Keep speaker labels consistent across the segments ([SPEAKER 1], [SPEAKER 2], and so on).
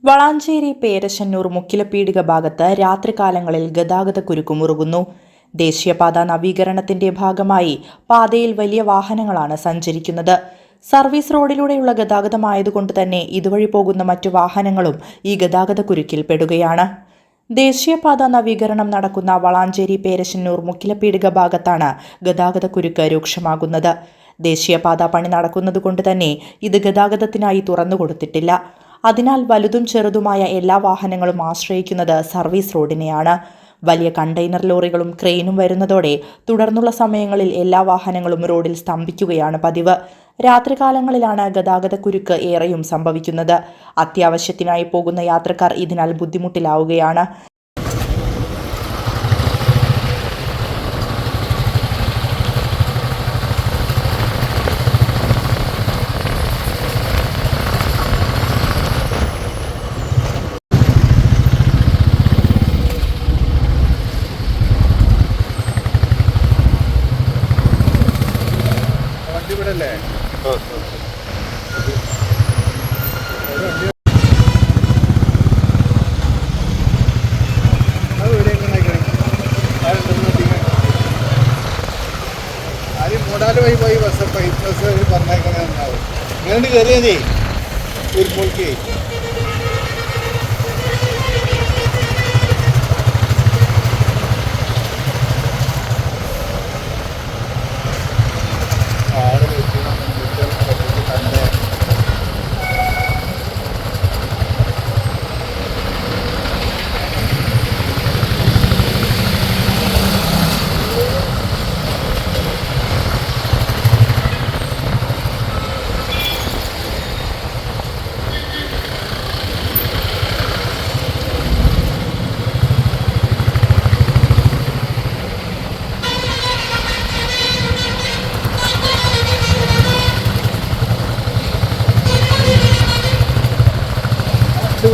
[SPEAKER 1] വളാഞ്ചേരി പേരശ്ശന്നൂർ മുക്കിലപ്പീടിക ഭാഗത്ത് രാത്രികാലങ്ങളിൽ ഗതാഗതക്കുരുക്ക് മുറുകുന്നു. ദേശീയപാത നവീകരണത്തിന്റെ ഭാഗമായി പാതയിൽ വലിയ വാഹനങ്ങളാണ് സഞ്ചരിക്കുന്നത്. സർവീസ് റോഡിലൂടെയുള്ള ഗതാഗതമായതുകൊണ്ട് തന്നെ ഇതുവഴി പോകുന്ന മറ്റു വാഹനങ്ങളും ഈ ഗതാഗതക്കുരുക്കിൽ പെടുകയാണ്. ദേശീയപാത നവീകരണം നടക്കുന്ന വളാഞ്ചേരി പേരശ്ശന്നൂർ മുക്കിലപ്പീടിക ഭാഗത്താണ് ഗതാഗതക്കുരുക്ക് രൂക്ഷമാകുന്നത്. ദേശീയപാത പണി നടക്കുന്നതുകൊണ്ട് തന്നെ ഇത് ഗതാഗതത്തിനായി തുറന്നുകൊടുത്തിട്ടില്ല. അതിനാൽ വലുതും ചെറുതുമായ എല്ലാ വാഹനങ്ങളും ആശ്രയിക്കുന്നത് സർവീസ് റോഡിനെയാണ്. വലിയ കണ്ടെയ്നർ ലോറികളും ക്രെയിനും വരുന്നതോടെ തുടർന്നുള്ള സമയങ്ങളിൽ എല്ലാ വാഹനങ്ങളും റോഡിൽ സ്തംഭിക്കുകയാണ് പതിവ്. രാത്രികാലങ്ങളിലാണ് ഗതാഗതക്കുരുക്ക് ഏറെയും സംഭവിക്കുന്നത്. അത്യാവശ്യത്തിനായി പോകുന്ന യാത്രക്കാർ ഇതിനാൽ ബുദ്ധിമുട്ടിലാവുകയാണ്.
[SPEAKER 2] ഇവിടല്ലേ ആദ്യം മൂടാല് വഴി പോയി ബസ് വഴി പറഞ്ഞേക്കണേ നന്നാവും. ഇങ്ങനെ കയറിയതേ ഉരുമോൾക്ക്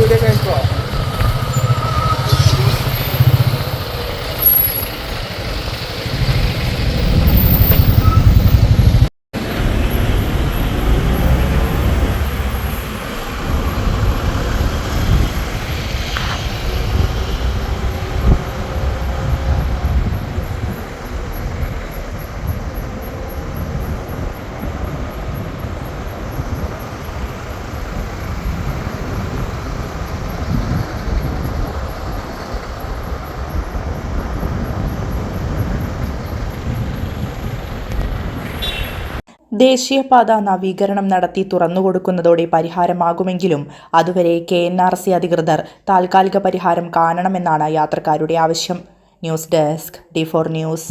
[SPEAKER 2] വീഡിയോ കഴിച്ചോ?
[SPEAKER 1] ദേശീയപാത നവീകരണം നടത്തി തുറന്നുകൊടുക്കുന്നതോടെ പരിഹാരമാകുമെങ്കിലും അതുവരെ KNRC അധികൃതർ താൽക്കാലിക പരിഹാരം കാണണമെന്നാണ് യാത്രക്കാരുടെ ആവശ്യം. News desk D4 news.